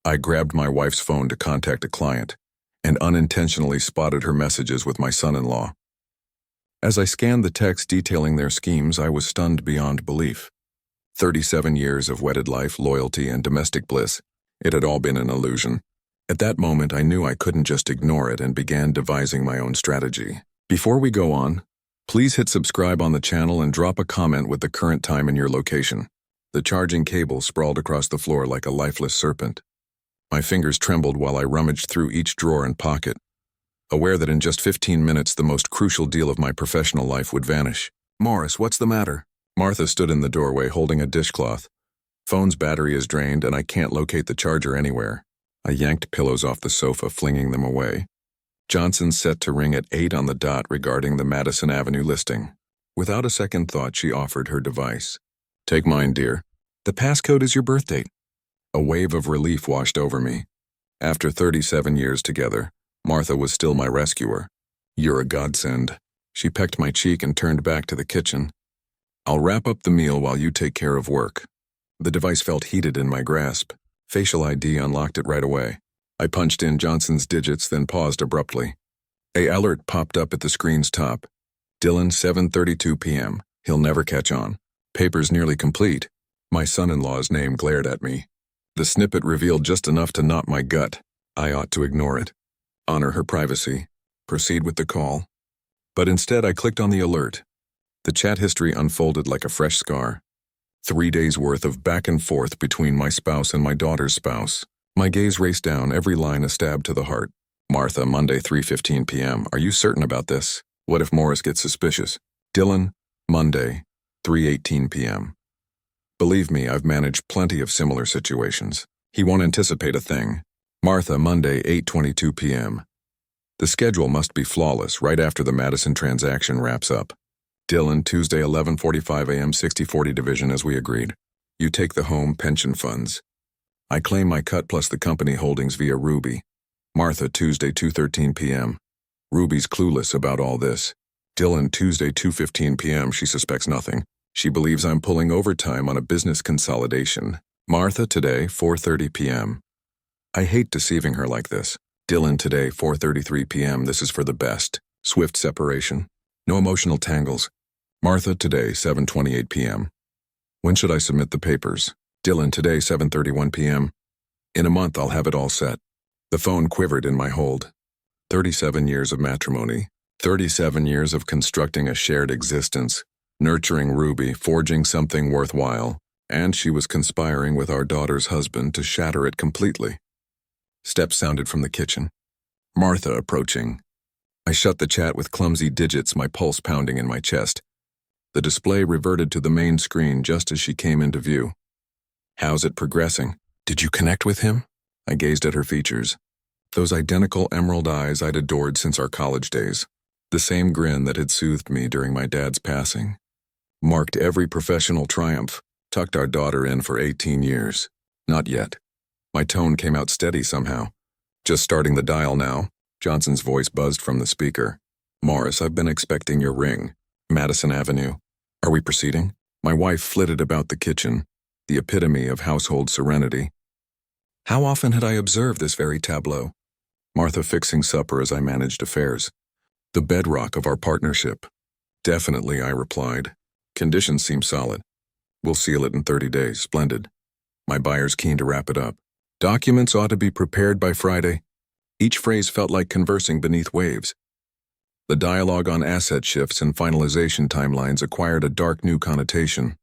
I grabbed my wife's phone to contact a client and unintentionally spotted her messages with my son-in-law. As I scanned the text detailing their schemes, I was stunned beyond belief. 37 years of wedded life, loyalty, and domestic bliss. It had all been an illusion. At that moment, I knew I couldn't just ignore it and began devising my own strategy. Before we go on, please hit subscribe on the channel and drop a comment with the current time and your location. The charging cable sprawled across the floor like a lifeless serpent. My fingers trembled while I rummaged through each drawer and pocket, aware that in just 15 minutes the most crucial deal of my professional life would vanish. "Morris, what's the matter?" Martha stood in the doorway holding a dishcloth. "Phone's battery is drained and I can't locate the charger anywhere." I yanked pillows off the sofa, flinging them away. Johnson's set to ring at 8 on the dot regarding the Madison Avenue listing. Without a second thought, she offered her device. "Take mine, dear. The passcode is your birth date." A wave of relief washed over me. After 37 years together, Martha was still my rescuer. "You're a godsend." She pecked my cheek and turned back to the kitchen. "I'll wrap up the meal while you take care of work." The device felt heated in my grasp. Facial ID unlocked it right away. I punched in Johnson's digits, then paused abruptly. A alert popped up at the screen's top. "Dylan, 7:32 p.m. He'll never catch on. Papers nearly complete." My son-in-law's name glared at me. The snippet revealed just enough to knot my gut. I ought to ignore it. Honor her privacy. Proceed with the call. But instead I clicked on the alert. The chat history unfolded like a fresh scar. 3 days' worth of back and forth between my spouse and my daughter's spouse. My gaze raced down, every line a stab to the heart. "Martha, Monday, 3:15 p.m. Are you certain about this? What if Morris gets suspicious?" "Dylan, Monday, 3:18 p.m. Believe me, I've managed plenty of similar situations. He won't anticipate a thing." "Martha, Monday, 8:22 p.m. The schedule must be flawless right after the Madison transaction wraps up." "Dylan, Tuesday, 11:45 a.m. 60/40 division as we agreed. You take the home pension funds. I claim my cut plus the company holdings via Ruby." "Martha, Tuesday, 2:13 p.m. Ruby's clueless about all this." "Dylan, Tuesday, 2:15 p.m. She suspects nothing. She believes I'm pulling overtime on a business consolidation." "Martha, today, 4:30 p.m. I hate deceiving her like this." "Dylan, today, 4:33 p.m. This is for the best. Swift separation. No emotional tangles." "Martha, today, 7:28 p.m. When should I submit the papers?" "Dylan, today, 7:31 p.m. In a month I'll have it all set." The phone quivered in my hold. 37 years of matrimony. 37 years of constructing a shared existence, nurturing Ruby, forging something worthwhile, and she was conspiring with our daughter's husband to shatter it completely. Steps sounded from the kitchen. Martha approaching. I shut the chat with clumsy digits, my pulse pounding in my chest. The display reverted to the main screen just as she came into view. "How's it progressing? Did you connect with him?" I gazed at her features. Those identical emerald eyes I'd adored since our college days. The same grin that had soothed me during my dad's passing. Marked every professional triumph, tucked our daughter in for 18 years. Not yet. My tone came out steady somehow. "Just starting the dial now." Johnson's voice buzzed from the speaker. "Morris, I've been expecting your ring. Madison Avenue. Are we proceeding?" My wife flitted about the kitchen, the epitome of household serenity. How often had I observed this very tableau? Martha fixing supper as I managed affairs. The bedrock of our partnership. "Definitely," I replied. "Conditions seem solid. We'll seal it in 30 days. Splendid." My buyer's keen to wrap it up. "Documents ought to be prepared by Friday." Each phrase felt like conversing beneath waves. The dialogue on asset shifts and finalization timelines acquired a dark new connotation.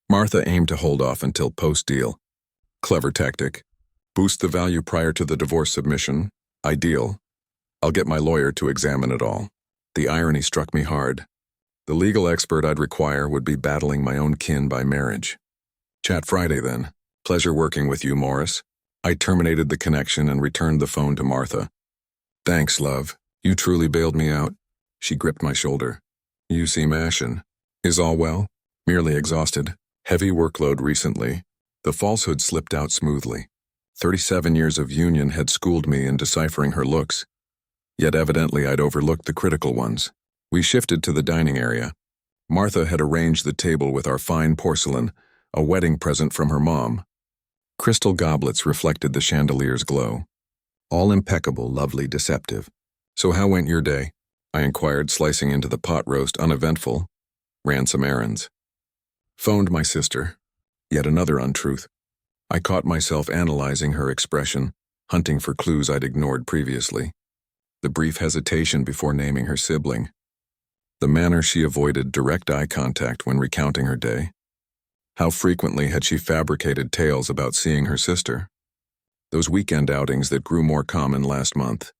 Martha aimed to hold off until post-deal. Clever tactic. Boost the value prior to the divorce submission. Ideal. I'll get my lawyer to examine it all. The irony struck me hard. The legal expert I'd require would be battling my own kin by marriage. "Chat Friday, then. Pleasure working with you, Morris." I terminated the connection and returned the phone to Martha. "Thanks, love. You truly bailed me out." She gripped my shoulder. "You seem ashen. Is all well?" "Merely exhausted. Heavy workload recently." The falsehood slipped out smoothly. 37 years of union had schooled me in deciphering her looks. Yet evidently I'd overlooked the critical ones. We shifted to the dining area. Martha had arranged the table with our fine porcelain, a wedding present from her mom. Crystal goblets reflected the chandelier's glow. All impeccable, lovely, deceptive. "So how went your day?" I inquired, slicing into the pot roast uneventful. "Ran some errands." "Phoned my sister." Yet another untruth. I caught myself analyzing her expression, hunting for clues I'd ignored previously. The brief hesitation before naming her sibling. The manner she avoided direct eye contact when recounting her day. How frequently had she fabricated tales about seeing her sister? Those weekend outings that grew more common last month.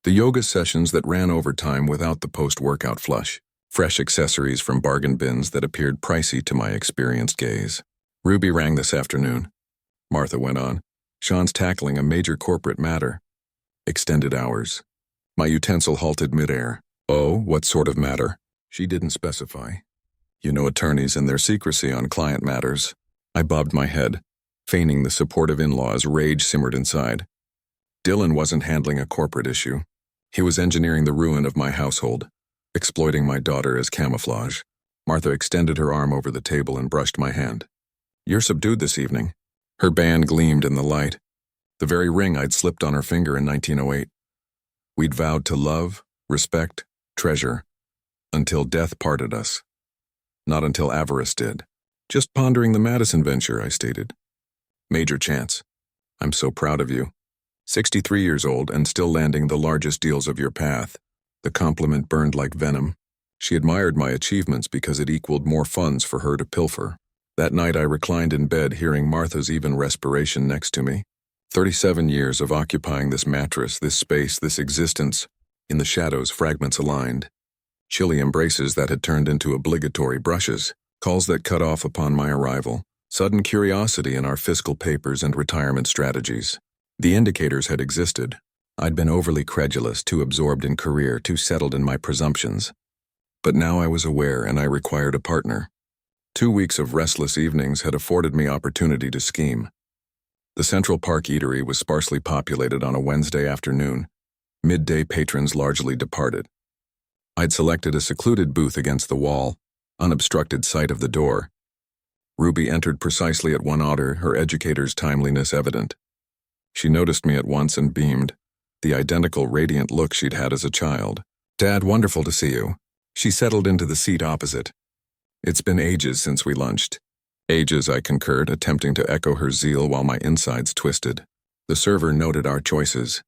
The yoga sessions that ran overtime without the post-workout flush. Fresh accessories from bargain bins that appeared pricey to my experienced gaze. "Ruby rang this afternoon," Martha went on. "Sean's tackling a major corporate matter. Extended hours." My utensil halted midair. "Oh, what sort of matter?" She didn't specify. "You know attorneys and their secrecy on client matters." I bobbed my head, feigning the supportive in-laws rage simmered inside. Dylan wasn't handling a corporate issue. He was engineering the ruin of my household, exploiting my daughter as camouflage. Martha extended her arm over the table and brushed my hand. "You're subdued this evening." Her band gleamed in the light, the very ring I'd slipped on her finger in 1908. We'd vowed to love, respect, treasure, until death parted us. Not until avarice did. "Just pondering the Madison venture," I stated. "Major chance. I'm so proud of you. 63 years old and still landing the largest deals of your path." The compliment burned like venom. She admired my achievements because it equaled more funds for her to pilfer. That night I reclined in bed hearing Martha's even respiration next to me. 37 years of occupying this mattress, this space, this existence. In the shadows, fragments aligned. Chilly embraces that had turned into obligatory brushes. Calls that cut off upon my arrival. Sudden curiosity in our fiscal papers and retirement strategies. The indicators had existed. I'd been overly credulous, too absorbed in career, too settled in my presumptions. But now I was aware and I required a partner. 2 weeks of restless evenings had afforded me opportunity to scheme. The Central Park Eatery was sparsely populated on a Wednesday afternoon. Midday patrons largely departed. I'd selected a secluded booth against the wall, unobstructed sight of the door. Ruby entered precisely at one order, her educator's timeliness evident. She noticed me at once and beamed, the identical radiant look she'd had as a child. "Dad, wonderful to see you." She settled into the seat opposite. "It's been ages since we lunched." "Ages," I concurred, attempting to echo her zeal while my insides twisted. The server noted our choices.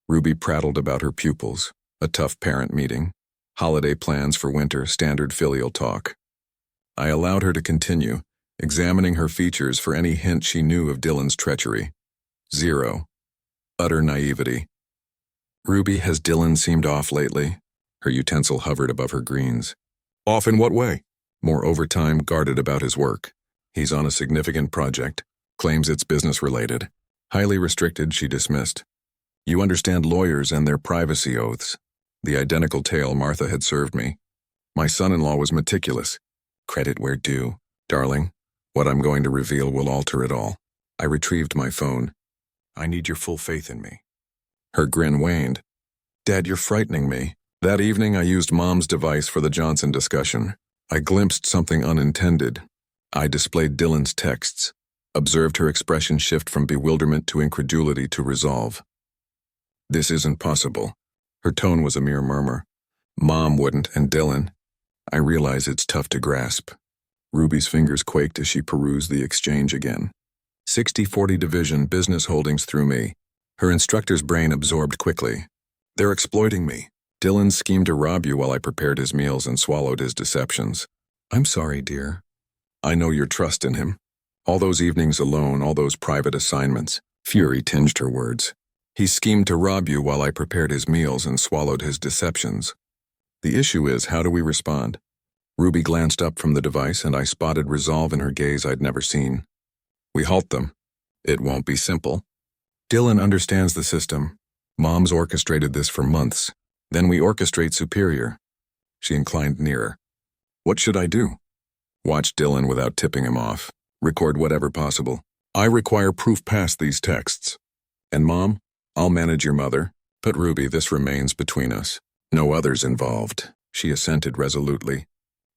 Ruby prattled about her pupils, a tough parent meeting, holiday plans for winter, standard filial talk. I allowed her to continue, examining her features for any hint she knew of Dylan's treachery. Zero. Utter naivety. "Ruby, has Dylan seemed off lately?" Her utensil hovered above her greens. "Off in what way?" "More overtime, guarded about his work. He's on a significant project. Claims it's business-related. Highly restricted," she dismissed. "You understand lawyers and their privacy oaths." The identical tale Martha had served me. My son-in-law was meticulous. Credit where due. "Darling, what I'm going to reveal will alter it all." I retrieved my phone. "I need your full faith in me." Her grin waned. "Dad, you're frightening me." That evening I used Mom's device for the Johnson discussion. I glimpsed something unintended. I displayed Dylan's texts, observed her expression shift from bewilderment to incredulity to resolve. "This isn't possible." Her tone was a mere murmur. "Mom wouldn't, and Dylan." I realize it's tough to grasp. Ruby's fingers quaked as she perused the exchange again. 60/40 division, business holdings through me. Her instructor's brain absorbed quickly. "They're exploiting me. Dylan schemed to rob you while I prepared his meals and swallowed his deceptions." "I'm sorry, dear." "I know your trust in him. All those evenings alone, all those private assignments." Fury tinged her words. "He schemed to rob you while I prepared his meals and swallowed his deceptions." The issue is, how do we respond? Ruby glanced up from the device and I spotted resolve in her gaze I'd never seen. "We halt them. It won't be simple. Dylan understands the system. Mom's orchestrated this for months. Then we orchestrate superior." She inclined nearer. "What should I do?" "Watch Dylan without tipping him off. Record whatever possible. I require proof past these texts. And Mom, I'll manage your mother. But Ruby, this remains between us. No others involved." She assented resolutely.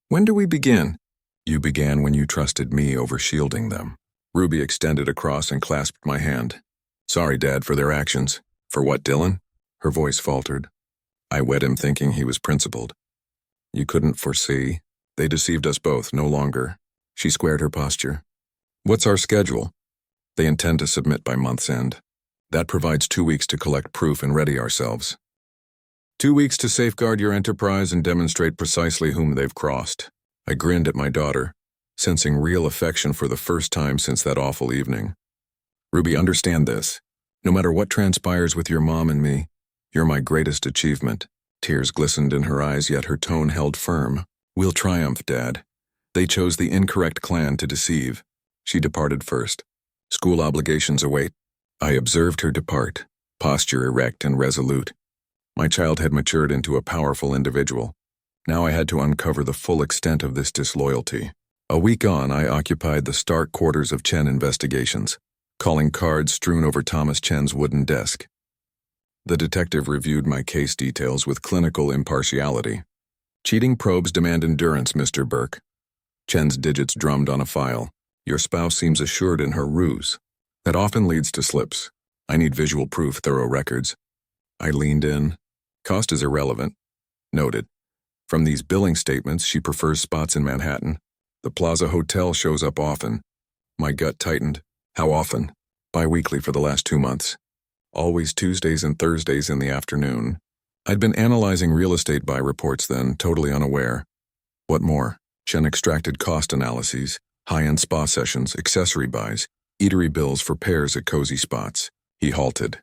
"When do we begin?" "You began when you trusted me over shielding them." Ruby extended across and clasped my hand. Sorry, Dad, for their actions. For what, Dylan? Her voice faltered. I wed him thinking he was principled. You couldn't foresee. They deceived us both, no longer. She squared her posture. What's our schedule? They intend to submit by month's end. That provides 2 weeks to collect proof and ready ourselves. 2 weeks to safeguard your enterprise and demonstrate precisely whom they've crossed. I grinned at my daughter, sensing real affection for the first time since that awful evening. Ruby, understand this. No matter what transpires with your mom and me, you're my greatest achievement. Tears glistened in her eyes, yet her tone held firm. We'll triumph, Dad. They chose the incorrect clan to deceive. She departed first. School obligations await. I observed her depart, posture erect and resolute. My child had matured into a powerful individual. Now I had to uncover the full extent of this disloyalty. A week on, I occupied the stark quarters of Chen Investigations, calling cards strewn over Thomas Chen's wooden desk. The detective reviewed my case details with clinical impartiality. Cheating probes demand endurance, Mr. Burke. Chen's digits drummed on a file. Your spouse seems assured in her ruse. That often leads to slips. I need visual proof, thorough records. I leaned in. Cost is irrelevant. Noted. From these billing statements, she prefers spots in Manhattan. The Plaza Hotel shows up often. My gut tightened. How often? Bi-weekly for the last 2 months. Always Tuesdays and Thursdays in the afternoon. I'd been analyzing real estate buy reports then, totally unaware. What more? Chen extracted cost analyses, high-end spa sessions, accessory buys, eatery bills for pairs at cozy spots. He halted.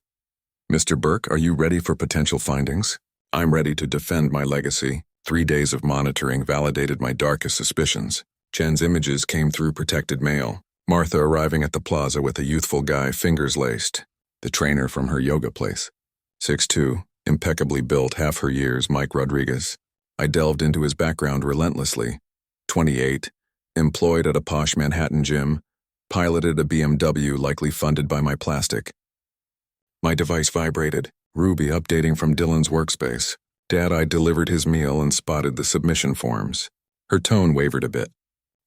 Mr. Burke, are you ready for potential findings? I'm ready to defend my legacy. 3 days of monitoring validated my darkest suspicions. Chen's images came through protected mail. Martha arriving at the plaza with a youthful guy, fingers laced. The trainer from her yoga place. 6'2", impeccably built, half her years, Mike Rodriguez. I delved into his background relentlessly. 28, employed at a posh Manhattan gym, piloted a BMW likely funded by my plastic. My device vibrated, Ruby updating from Dylan's workspace. Dad, I delivered his meal and spotted the submission forms. Her tone wavered a bit.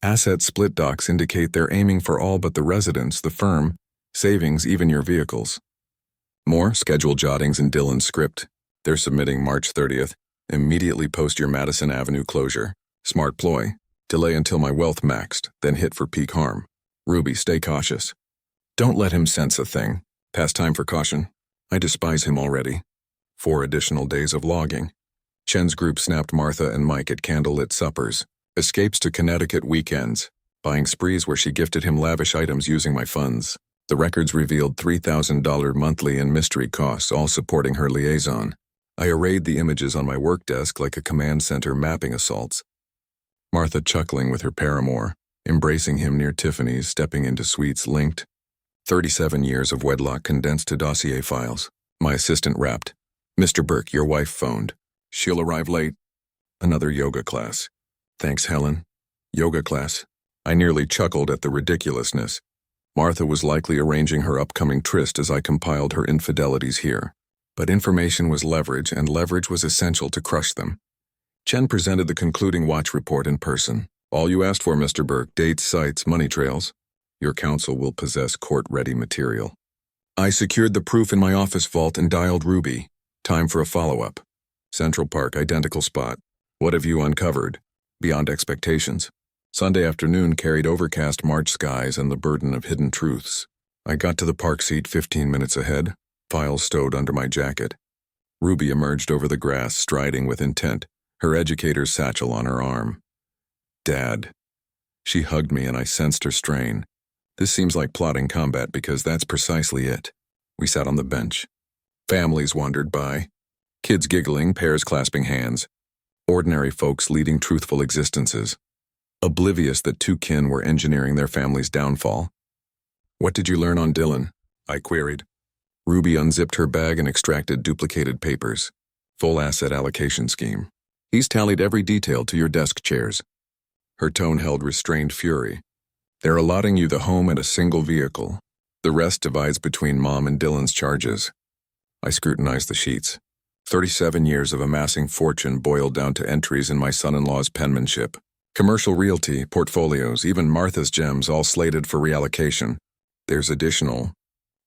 Asset split docs indicate they're aiming for all but the residence, the firm, savings, even your vehicles. More schedule jottings in Dylan's script. They're submitting March 30th. Immediately post your Madison Avenue closure. Smart ploy. Delay until my wealth maxed, then hit for peak harm. Ruby, stay cautious. Don't let him sense a thing. Past time for caution. I despise him already. 4 additional days of logging. Chen's group snapped Martha and Mike at candlelit suppers. Escapes to Connecticut weekends. Buying sprees where she gifted him lavish items using my funds. The records revealed $3,000 monthly in mystery costs, all supporting her liaison. I arrayed the images on my work desk like a command center mapping assaults. Martha chuckling with her paramour, embracing him near Tiffany's, stepping into suites linked. 37 years of wedlock condensed to dossier files. My assistant rapped. Mr. Burke, your wife phoned. She'll arrive late. Another yoga class. Thanks, Helen. Yoga class. I nearly chuckled at the ridiculousness. Martha was likely arranging her upcoming tryst as I compiled her infidelities here. But information was leverage, and leverage was essential to crush them. Chen presented the concluding watch report in person. All you asked for, Mr. Burke, dates, sites, money trails. Your counsel will possess court-ready material. I secured the proof in my office vault and dialed Ruby. Time for a follow-up. Central Park, identical spot. What have you uncovered? Beyond expectations. Sunday afternoon carried overcast March skies and the burden of hidden truths. I got to the park seat 15 minutes ahead, files stowed under my jacket. Ruby emerged over the grass, striding with intent, her educator's satchel on her arm. Dad. She hugged me and I sensed her strain. This seems like plotting combat because that's precisely it. We sat on the bench. Families wandered by. Kids giggling, pairs clasping hands. Ordinary folks leading truthful existences. Oblivious that 2 kin were engineering their family's downfall. What did you learn on Dylan? I queried. Ruby unzipped her bag and extracted duplicated papers. Full asset allocation scheme. He's tallied every detail to your desk chairs. Her tone held restrained fury. They're allotting you the home and a single vehicle. The rest divides between Mom and Dylan's charges. I scrutinized the sheets. 37 years of amassing fortune boiled down to entries in my son-in-law's penmanship. Commercial realty, portfolios, even Martha's gems all slated for reallocation. There's additional.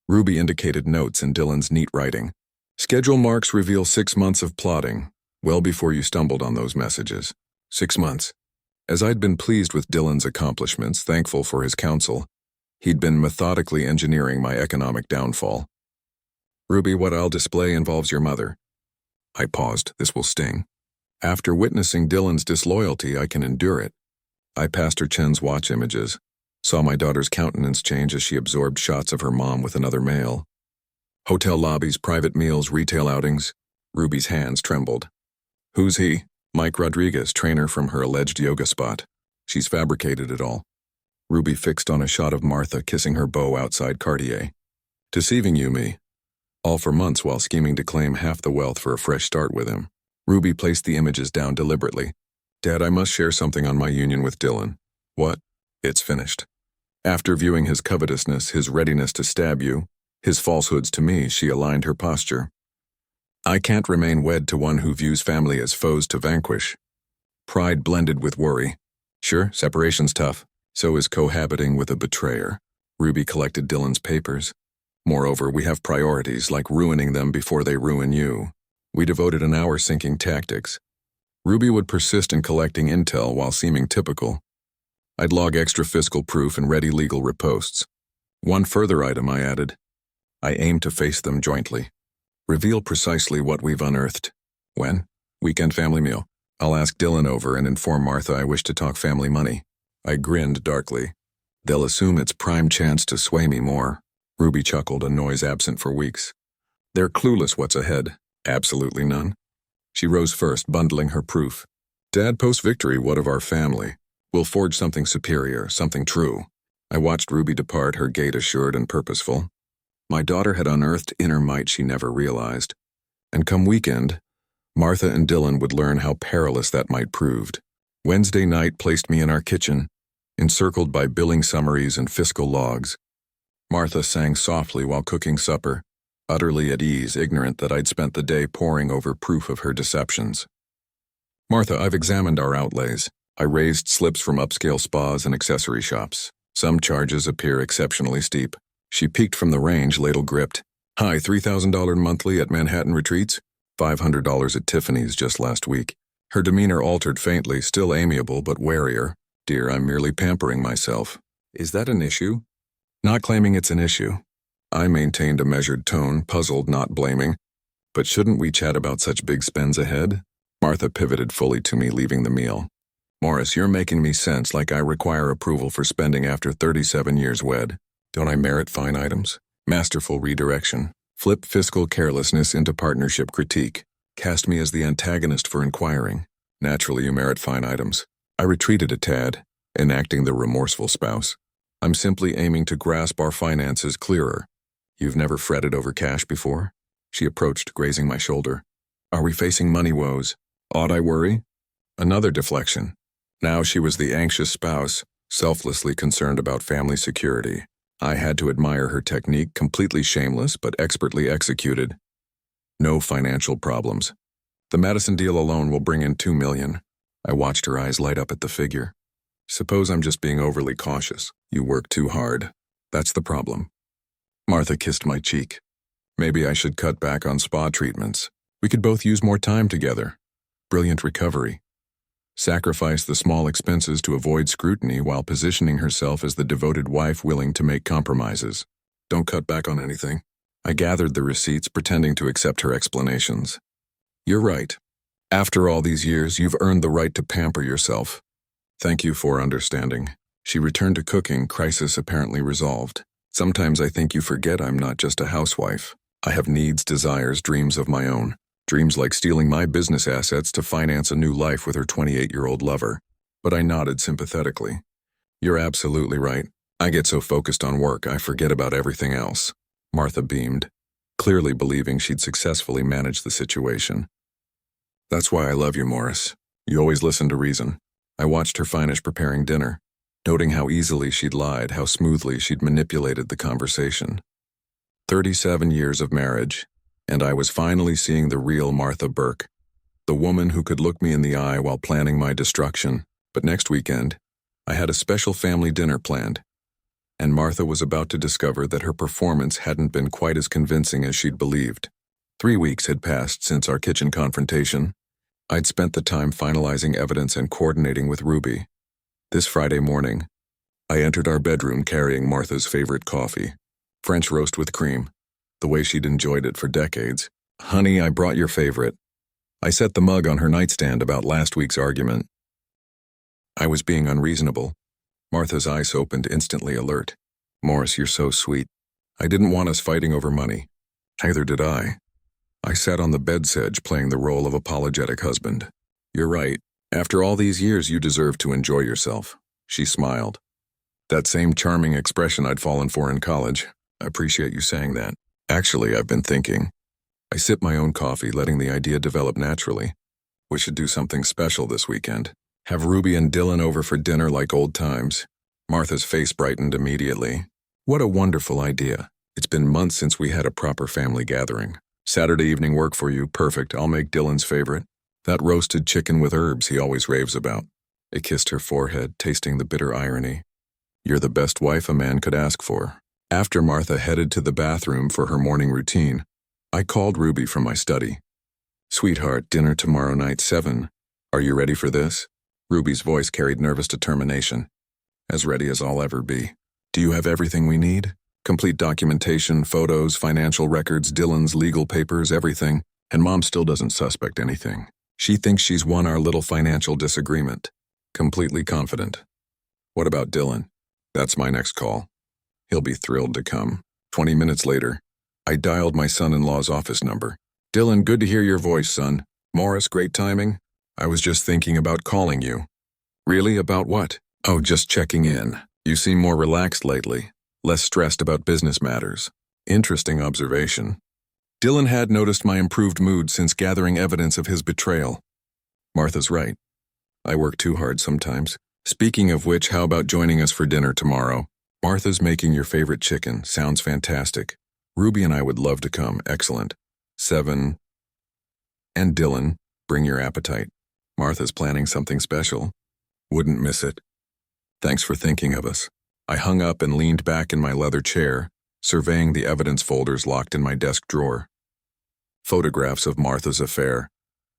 Ruby indicated notes in Dylan's neat writing. Schedule marks reveal 6 months of plotting, well before you stumbled on those messages. 6 months. As I'd been pleased with Dylan's accomplishments, thankful for his counsel, he'd been methodically engineering my economic downfall. Ruby, what I'll display involves your mother. I paused. This will sting. After witnessing Dylan's disloyalty, I can endure it. I passed her Chen's watch images, saw my daughter's countenance change as she absorbed shots of her mom with another male. Hotel lobbies, private meals, retail outings. Ruby's hands trembled. Who's he? Mike Rodriguez, trainer from her alleged yoga spot. She's fabricated it all. Ruby fixed on a shot of Martha kissing her beau outside Cartier. Deceiving you, me. All for months while scheming to claim half the wealth for a fresh start with him. Ruby placed the images down deliberately. Dad, I must share something on my union with Dylan. What? It's finished. After viewing his covetousness, his readiness to stab you, his falsehoods to me, she aligned her posture. I can't remain wed to one who views family as foes to vanquish. Pride blended with worry. Sure, separation's tough. So is cohabiting with a betrayer. Ruby collected Dylan's papers. Moreover, we have priorities, like ruining them before they ruin you. We devoted an hour syncing tactics. Ruby would persist in collecting intel while seeming typical. I'd log extra fiscal proof and ready legal riposts. One further item, I added. I aim to face them jointly. Reveal precisely what we've unearthed. When? Weekend family meal. I'll ask Dylan over and inform Martha I wish to talk family money. I grinned darkly. They'll assume it's prime chance to sway me more. Ruby chuckled, a noise absent for weeks. They're clueless what's ahead. Absolutely none. She rose first, bundling her proof. Dad, post-victory, what of our family? We'll forge something superior, something true. I watched Ruby depart, her gait assured and purposeful. My daughter had unearthed inner might she never realized. And come weekend, Martha and Dylan would learn how perilous that might proved. Wednesday night placed me in our kitchen, encircled by billing summaries and fiscal logs. Martha sang softly while cooking supper, utterly at ease, ignorant that I'd spent the day poring over proof of her deceptions. Martha, I've examined our outlays. I raised slips from upscale spas and accessory shops. Some charges appear exceptionally steep. She peeked from the range, ladle gripped. Hi, $3,000 monthly at Manhattan Retreats? $500 at Tiffany's just last week. Her demeanor altered faintly, still amiable but warier. Dear, I'm merely pampering myself. Is that an issue? Not claiming it's an issue. I maintained a measured tone, puzzled, not blaming. But shouldn't we chat about such big spends ahead? Martha pivoted fully to me, leaving the meal. Morris, you're making me sense like I require approval for spending after 37 years wed. Don't I merit fine items? Masterful redirection. Flip fiscal carelessness into partnership critique. Cast me as the antagonist for inquiring. Naturally, you merit fine items. I retreated a tad, enacting the remorseful spouse. I'm simply aiming to grasp our finances clearer. You've never fretted over cash before? She approached, grazing my shoulder. Are we facing money woes? Ought I worry? Another deflection. Now she was the anxious spouse, selflessly concerned about family security. I had to admire her technique, completely shameless but expertly executed. No financial problems. The Madison deal alone will bring in $2 million. I watched her eyes light up at the figure. Suppose I'm just being overly cautious. You work too hard. That's the problem. Martha kissed my cheek. Maybe I should cut back on spa treatments. We could both use more time together. Brilliant recovery. Sacrifice the small expenses to avoid scrutiny while positioning herself as the devoted wife willing to make compromises. Don't cut back on anything. I gathered the receipts, pretending to accept her explanations. You're right. After all these years, you've earned the right to pamper yourself. Thank you for understanding. She returned to cooking, crisis apparently resolved. Sometimes I think you forget I'm not just a housewife. I have needs, desires, dreams of my own. Dreams like stealing my business assets to finance a new life with her 28-year-old lover. But I nodded sympathetically. You're absolutely right. I get so focused on work, I forget about everything else. Martha beamed, clearly believing she'd successfully managed the situation. That's why I love you, Morris. You always listen to reason. I watched her finish preparing dinner, noting how easily she'd lied, how smoothly she'd manipulated the conversation. 37 years of marriage, and I was finally seeing the real Martha Burke, the woman who could look me in the eye while planning my destruction, But next weekend, I had a special family dinner planned, and Martha was about to discover that her performance hadn't been quite as convincing as she'd believed. 3 weeks had passed since our kitchen confrontation. I'd spent the time finalizing evidence and coordinating with Ruby. This Friday morning, I entered our bedroom carrying Martha's favorite coffee, French roast with cream, the way she'd enjoyed it for decades. "Honey, I brought your favorite." I set the mug on her nightstand about last week's argument. I was being unreasonable. Martha's eyes opened, instantly alert. "Morris, you're so sweet. I didn't want us fighting over money." Neither did I. I sat on the bed's edge playing the role of apologetic husband. "You're right. After all these years, you deserve to enjoy yourself." She smiled. That same charming expression I'd fallen for in college. "I appreciate you saying that. Actually, I've been thinking." I sipped my own coffee, letting the idea develop naturally. "We should do something special this weekend. Have Ruby and Dylan over for dinner like old times." Martha's face brightened immediately. "What a wonderful idea. It's been months since we had a proper family gathering. Saturday evening work for you? Perfect. I'll make Dylan's favorite. That roasted chicken with herbs he always raves about." I kissed her forehead, tasting the bitter irony. "You're the best wife a man could ask for." After Martha headed to the bathroom for her morning routine, I called Ruby from my study. "Sweetheart, dinner tomorrow night, 7. Are you ready for this?" Ruby's voice carried nervous determination. "As ready as I'll ever be." "Do you have everything we need? Complete documentation, photos, financial records, Dylan's legal papers, everything. And Mom still doesn't suspect anything. She thinks she's won our little financial disagreement. Completely confident." "What about Dylan?" "That's my next call. He'll be thrilled to come." 20 minutes later, I dialed my son-in-law's office number. "Dylan, good to hear your voice, son." "Morris, great timing. I was just thinking about calling you." "Really? About what?" "Oh, just checking in. You seem more relaxed lately, less stressed about business matters." Interesting observation. Dylan had noticed my improved mood since gathering evidence of his betrayal. Martha's right. I work too hard sometimes. Speaking of which, how about joining us for dinner tomorrow? Martha's making your favorite chicken. Sounds fantastic. Ruby and I would love to come. Excellent. 7. And Dylan, bring your appetite. Martha's planning something special. Wouldn't miss it. Thanks for thinking of us. I hung up and leaned back in my leather chair, surveying the evidence folders locked in my desk drawer. Photographs of Martha's affair.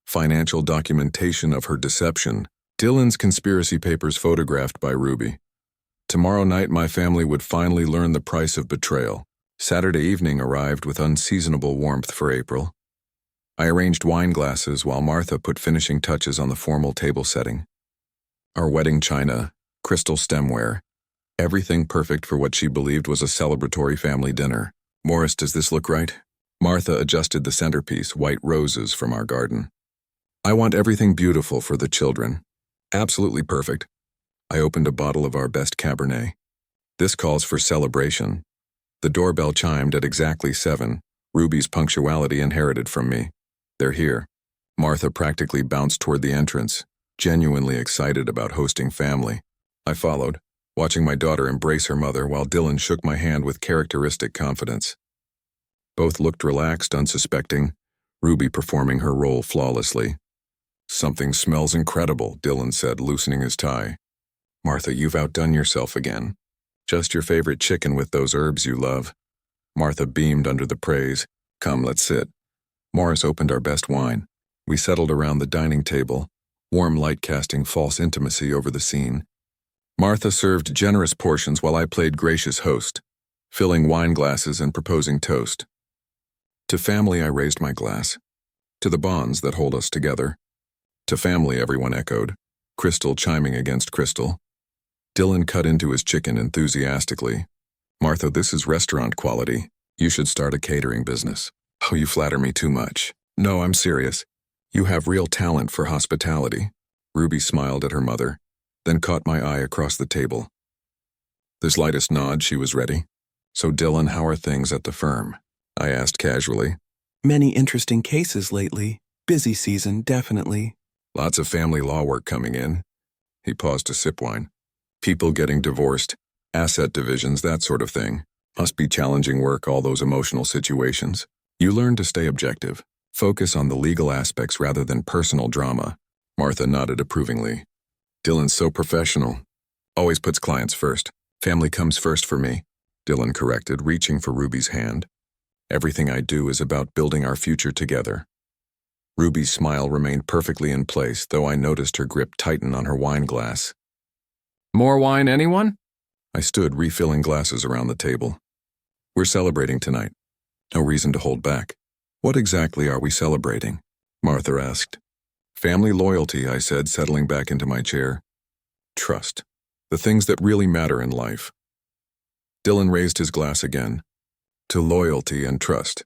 Financial documentation of her deception. Dylan's conspiracy papers photographed by Ruby. Tomorrow night my family would finally learn the price of betrayal. Saturday evening arrived with unseasonable warmth for April. I arranged wine glasses while Martha put finishing touches on the formal table setting. Our wedding china, crystal stemware, everything perfect for what she believed was a celebratory family dinner. "Morris, does this look right?" Martha adjusted the centerpiece, white roses from our garden. "I want everything beautiful for the children." "Absolutely perfect." I opened a bottle of our best Cabernet. "This calls for celebration." The doorbell chimed at exactly 7, Ruby's punctuality inherited from me. "They're here." Martha practically bounced toward the entrance, genuinely excited about hosting family. I followed, watching my daughter embrace her mother while Dylan shook my hand with characteristic confidence. Both looked relaxed, unsuspecting, Ruby performing her role flawlessly. "Something smells incredible," Dylan said, loosening his tie. "Martha, you've outdone yourself again. Just your favorite chicken with those herbs you love." Martha beamed under the praise. "Come, let's sit." Morris opened our best wine. We settled around the dining table, warm light casting false intimacy over the scene. Martha served generous portions while I played gracious host, filling wine glasses and proposing toast. To family I raised my glass. To the bonds that hold us together. To family, everyone echoed, crystal chiming against crystal. Dylan cut into his chicken enthusiastically. "Martha, this is restaurant quality. You should start a catering business." "Oh, you flatter me too much." "No, I'm serious. You have real talent for hospitality." Ruby smiled at her mother, then caught my eye across the table. The slightest nod, she was ready. "So Dylan, how are things at the firm?" I asked casually. "Many interesting cases lately. Busy season, definitely." "Lots of family law work coming in." He paused to sip wine. "People getting divorced, asset divisions, that sort of thing. Must be challenging work, all those emotional situations. You learn to stay objective. Focus on the legal aspects rather than personal drama." Martha nodded approvingly. Dylan's so professional. Always puts clients first. Family comes first for me, Dylan corrected, reaching for Ruby's hand. Everything I do is about building our future together. Ruby's smile remained perfectly in place, though I noticed her grip tighten on her wine glass. More wine, anyone? I stood, refilling glasses around the table. We're celebrating tonight. No reason to hold back. What exactly are we celebrating? Martha asked. Family loyalty, I said, settling back into my chair. Trust. The things that really matter in life. Dylan raised his glass again. To loyalty and trust.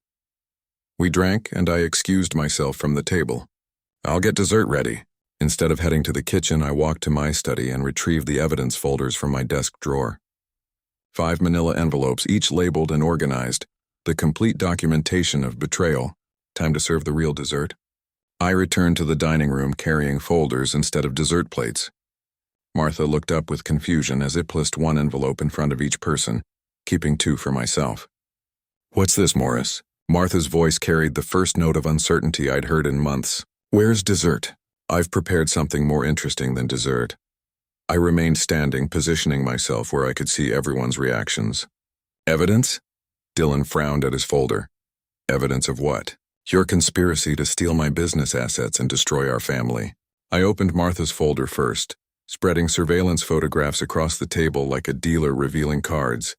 We drank, and I excused myself from the table. I'll get dessert ready. Instead of heading to the kitchen, I walked to my study and retrieved the evidence folders from my desk drawer. 5 manila envelopes, each labeled and organized. The complete documentation of betrayal. Time to serve the real dessert. I returned to the dining room carrying folders instead of dessert plates. Martha looked up with confusion as I placed one envelope in front of each person, keeping 2 for myself. What's this, Morris? Martha's voice carried the first note of uncertainty I'd heard in months. Where's dessert? I've prepared something more interesting than dessert. I remained standing, positioning myself where I could see everyone's reactions. Evidence? Dylan frowned at his folder. Evidence of what? Your conspiracy to steal my business assets and destroy our family. I opened Martha's folder first, spreading surveillance photographs across the table like a dealer revealing cards.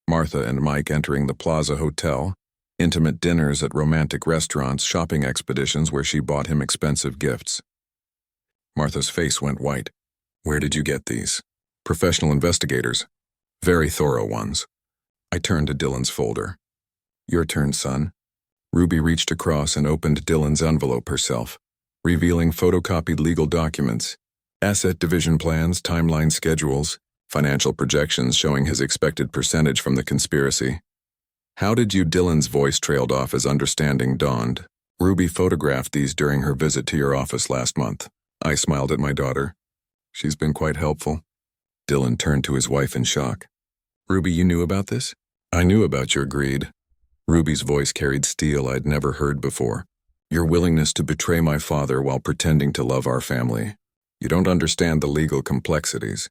Martha and Mike entering the Plaza Hotel, intimate dinners at romantic restaurants, shopping expeditions where she bought him expensive gifts. Martha's face went white. Where did you get these? Professional investigators. Very thorough ones. I turned to Dylan's folder. Your turn, son. Ruby reached across and opened Dylan's envelope herself, revealing photocopied legal documents, asset division plans, timeline schedules, financial projections showing his expected percentage from the conspiracy. How did you? Dylan's voice trailed off as understanding dawned. Ruby photographed these during her visit to your office last month. I smiled at my daughter. She's been quite helpful. Dylan turned to his wife in shock. Ruby, you knew about this? I knew about your greed. Ruby's voice carried steel I'd never heard before. Your willingness to betray my father while pretending to love our family. You don't understand the legal complexities.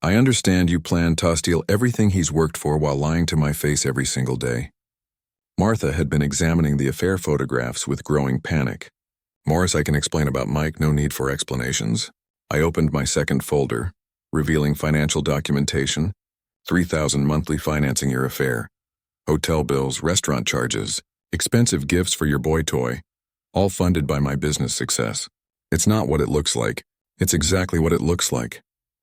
I understand you plan to steal everything he's worked for while lying to my face every single day. Martha had been examining the affair photographs with growing panic. Morris, I can explain about Mike, no need for explanations. I opened my second folder, revealing financial documentation, $3,000 monthly financing your affair, hotel bills, restaurant charges, expensive gifts for your boy toy, all funded by my business success. It's not what it looks like. It's exactly what it looks like.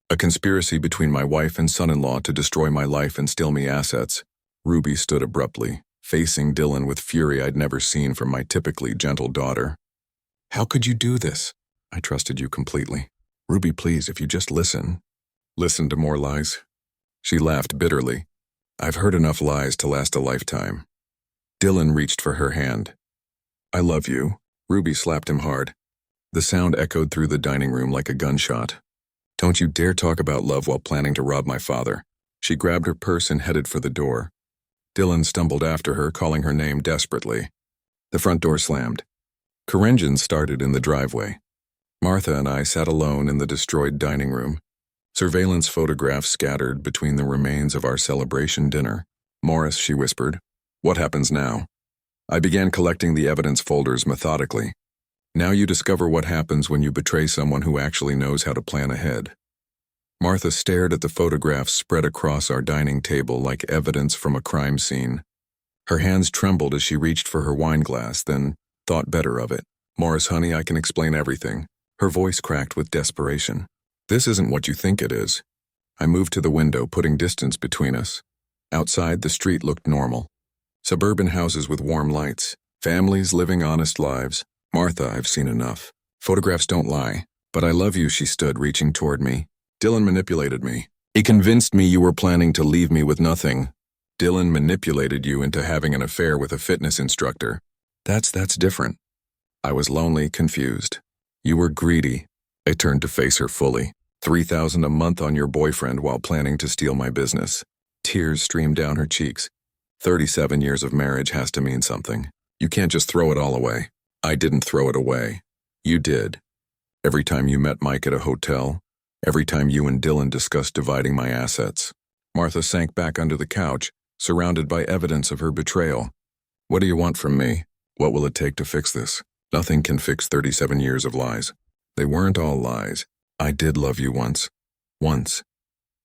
A conspiracy between my wife and son-in-law to destroy my life and steal me assets. Ruby stood abruptly, facing Dylan with fury I'd never seen from my typically gentle daughter. How could you do this? I trusted you completely. Ruby, please, if you just listen. Listen to more lies. She laughed bitterly. I've heard enough lies to last a lifetime. Dylan reached for her hand. I love you. Ruby slapped him hard. The sound echoed through the dining room like a gunshot. Don't you dare talk about love while planning to rob my father. She grabbed her purse and headed for the door. Dylan stumbled after her, calling her name desperately. The front door slammed. Karenjin started in the driveway. Martha and I sat alone in the destroyed dining room. Surveillance photographs scattered between the remains of our celebration dinner. Morris, she whispered, what happens now? I began collecting the evidence folders methodically. Now you discover what happens when you betray someone who actually knows how to plan ahead. Martha stared at the photographs spread across our dining table like evidence from a crime scene. Her hands trembled as she reached for her wine glass, then thought better of it. Morris, honey, I can explain everything. Her voice cracked with desperation. This isn't what you think it is. I moved to the window, putting distance between us. Outside, the street looked normal. Suburban houses with warm lights. Families living honest lives. Martha, I've seen enough. Photographs don't lie. But I love you, she stood, reaching toward me. Dylan manipulated me. He convinced me you were planning to leave me with nothing. Dylan manipulated you into having an affair with a fitness instructor. That's different. I was lonely, confused. You were greedy. I turned to face her fully. $3,000 a month on your boyfriend while planning to steal my business. Tears streamed down her cheeks. 37 years of marriage has to mean something. You can't just throw it all away. I didn't throw it away. You did. Every time you met Mike at a hotel, Every time you and Dylan discussed dividing my assets. Martha sank back under the couch, surrounded by evidence of her betrayal. What do you want from me? What will it take to fix this? Nothing can fix 37 years of lies. They weren't all lies. I did love you once. Once.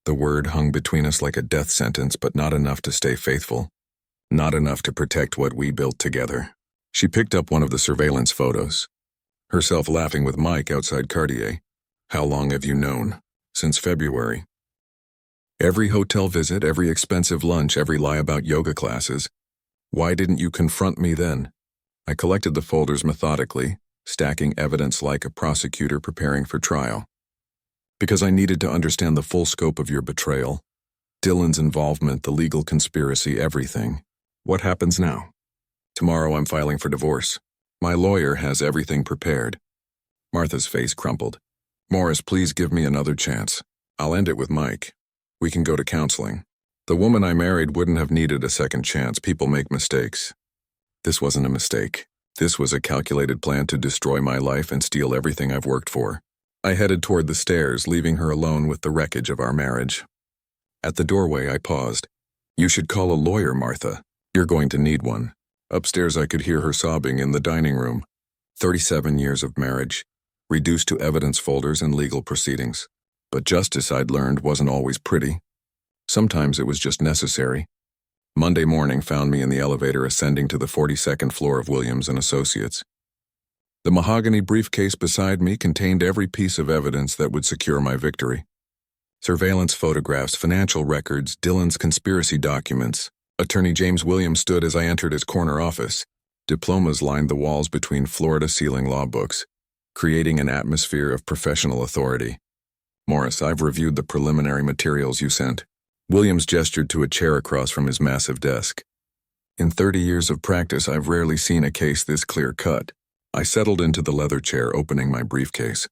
The word hung between us like a death sentence, but not enough to stay faithful. Not enough to protect what we built together. She picked up one of the surveillance photos. Herself laughing with Mike outside Cartier. How long have you known? Since February. Every hotel visit, every expensive lunch, every lie about yoga classes. Why didn't you confront me then? I collected the folders methodically, stacking evidence like a prosecutor preparing for trial. Because I needed to understand the full scope of your betrayal. Dylan's involvement, the legal conspiracy, everything. What happens now? Tomorrow I'm filing for divorce. My lawyer has everything prepared. Martha's face crumpled. Morris, please give me another chance. I'll end it with Mike. We can go to counseling. The woman I married wouldn't have needed a second chance. People make mistakes. This wasn't a mistake. This was a calculated plan to destroy my life and steal everything I've worked for. I headed toward the stairs, leaving her alone with the wreckage of our marriage. At the doorway, I paused. You should call a lawyer, Martha. You're going to need one. Upstairs, I could hear her sobbing in the dining room. 37 years of marriage, reduced to evidence folders and legal proceedings. But justice, I'd learned, wasn't always pretty. Sometimes it was just necessary. Monday morning found me in the elevator ascending to the 42nd floor of Williams & Associates. The mahogany briefcase beside me contained every piece of evidence that would secure my victory. Surveillance photographs, financial records, Dylan's conspiracy documents. Attorney James Williams stood as I entered his corner office. Diplomas lined the walls between floor-to-ceiling law books, creating an atmosphere of professional authority. Morris, I've reviewed the preliminary materials you sent. Williams gestured to a chair across from his massive desk. In 30 years of practice, I've rarely seen a case this clear-cut. I settled into the leather chair, opening my briefcase.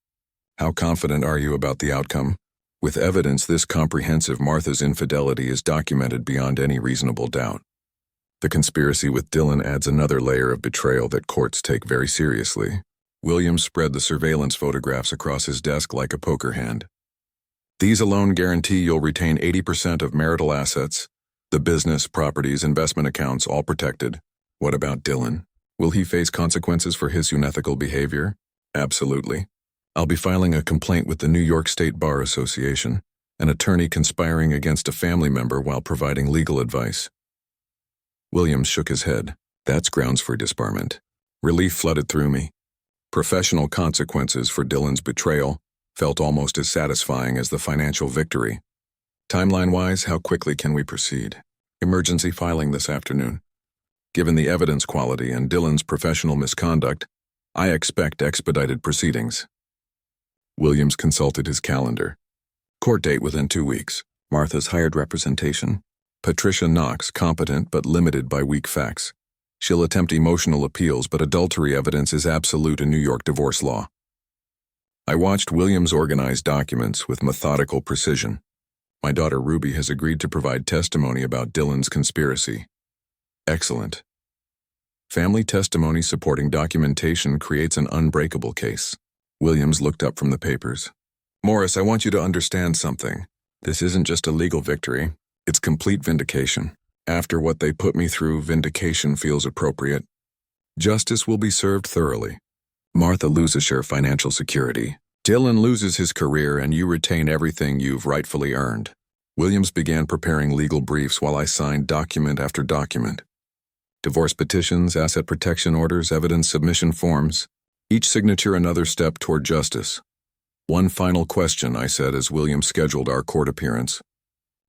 How confident are you about the outcome? With evidence this comprehensive, Martha's infidelity is documented beyond any reasonable doubt. The conspiracy with Dylan adds another layer of betrayal that courts take very seriously. Williams spread the surveillance photographs across his desk like a poker hand. These alone guarantee you'll retain 80% of marital assets, the business, properties, investment accounts, all protected. What about Dylan? Will he face consequences for his unethical behavior? Absolutely. I'll be filing a complaint with the New York State Bar Association, an attorney conspiring against a family member while providing legal advice. Williams shook his head. That's grounds for disbarment. Relief flooded through me. Professional consequences for Dylan's betrayal felt almost as satisfying as the financial victory. Timeline-wise, how quickly can we proceed? Emergency filing this afternoon. Given the evidence quality and Dylan's professional misconduct, I expect expedited proceedings. Williams consulted his calendar. Court date within 2 weeks. Martha's hired representation. Patricia Knox, competent but limited by weak facts. She'll attempt emotional appeals, but adultery evidence is absolute in New York divorce law. I watched Williams organize documents with methodical precision. My daughter Ruby has agreed to provide testimony about Dylan's conspiracy. Excellent. Family testimony supporting documentation creates an unbreakable case. Williams looked up from the papers. Morris, I want you to understand something. This isn't just a legal victory. It's complete vindication. After what they put me through, vindication feels appropriate. Justice will be served thoroughly. Martha loses her financial security. Dylan loses his career, and you retain everything you've rightfully earned. Williams began preparing legal briefs while I signed document after document. Divorce petitions, asset protection orders, evidence submission forms. Each signature another step toward justice. One final question, I said as Williams scheduled our court appearance.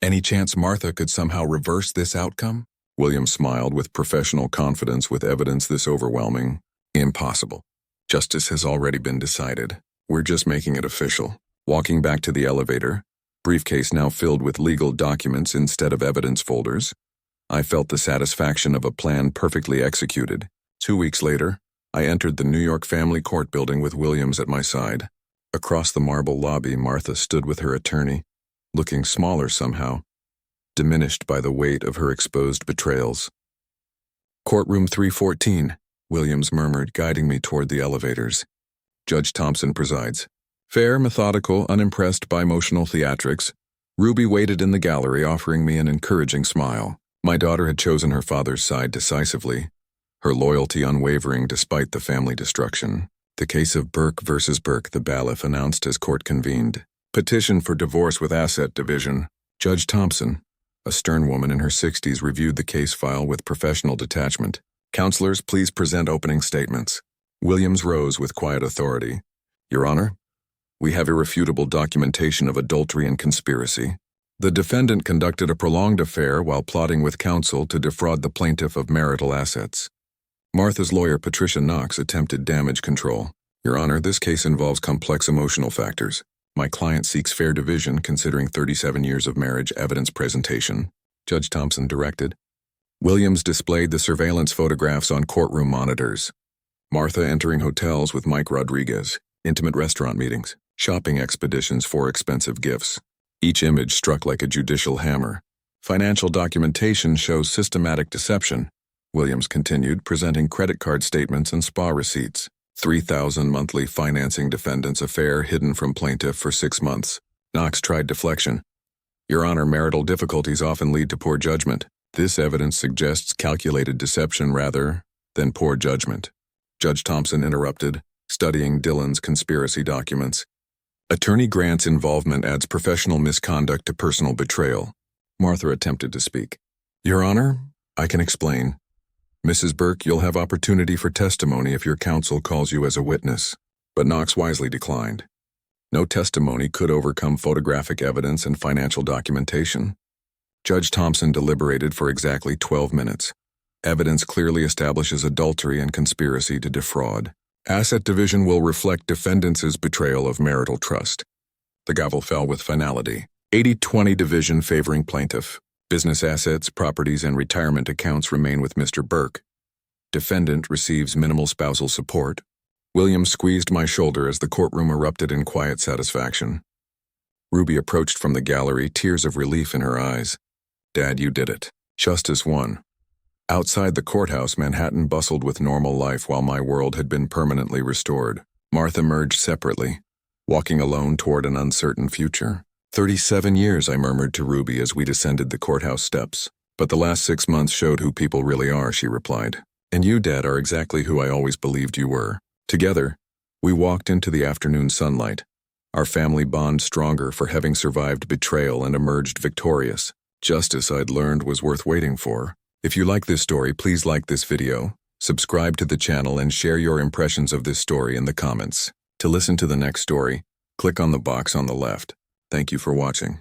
Any chance Martha could somehow reverse this outcome? Williams smiled with professional confidence with evidence this overwhelming. Impossible. Justice has already been decided. We're just making it official. Walking back to the elevator, briefcase now filled with legal documents instead of evidence folders, I felt the satisfaction of a plan perfectly executed. 2 weeks later, I entered the New York Family Court building with Williams at my side. Across the marble lobby, Martha stood with her attorney, looking smaller somehow, diminished by the weight of her exposed betrayals. Courtroom 314, Williams murmured, guiding me toward the elevators. Judge Thompson presides. Fair, methodical, unimpressed by emotional theatrics, Ruby waited in the gallery, offering me an encouraging smile. My daughter had chosen her father's side decisively, her loyalty unwavering despite the family destruction. The case of Burke versus Burke, the bailiff announced as court convened. Petition for divorce with asset division. Judge Thompson, a stern woman in her 60s, reviewed the case file with professional detachment. Counselors, please present opening statements. Williams rose with quiet authority. Your Honor, we have irrefutable documentation of adultery and conspiracy. The defendant conducted a prolonged affair while plotting with counsel to defraud the plaintiff of marital assets. Martha's lawyer, Patricia Knox, attempted damage control. Your Honor, this case involves complex emotional factors. My client seeks fair division considering 37 years of marriage. Evidence presentation. Judge Thompson directed. Williams displayed the surveillance photographs on courtroom monitors. Martha entering hotels with Mike Rodriguez, intimate restaurant meetings, shopping expeditions for expensive gifts. Each image struck like a judicial hammer. Financial documentation shows systematic deception. Williams continued, presenting credit card statements and spa receipts. 3,000 monthly financing defendant's affair hidden from plaintiff for 6 months. Knox tried deflection. Your Honor, marital difficulties often lead to poor judgment. This evidence suggests calculated deception rather than poor judgment. Judge Thompson interrupted, studying Dillon's conspiracy documents. Attorney Grant's involvement adds professional misconduct to personal betrayal. Martha attempted to speak. Your Honor, I can explain. Mrs. Burke, you'll have opportunity for testimony if your counsel calls you as a witness. But Knox wisely declined. No testimony could overcome photographic evidence and financial documentation. Judge Thompson deliberated for exactly 12 minutes. Evidence clearly establishes adultery and conspiracy to defraud. Asset division will reflect defendants' betrayal of marital trust. The gavel fell with finality. 80-20 division favoring plaintiff. Business assets, properties, and retirement accounts remain with Mr. Burke. Defendant receives minimal spousal support. Williams squeezed my shoulder as the courtroom erupted in quiet satisfaction. Ruby approached from the gallery, tears of relief in her eyes. Dad, you did it. Justice won. Outside the courthouse, Manhattan bustled with normal life while my world had been permanently restored. Martha emerged separately, walking alone toward an uncertain future. 37 years, I murmured to Ruby as we descended the courthouse steps. But the last 6 months showed who people really are, she replied. And you, Dad, are exactly who I always believed you were. Together, we walked into the afternoon sunlight, our family bond stronger for having survived betrayal and emerged victorious. Justice, I'd learned, was worth waiting for. If you like this story, please like this video, subscribe to the channel, and share your impressions of this story in the comments. To listen to the next story, click on the box on the left. Thank you for watching.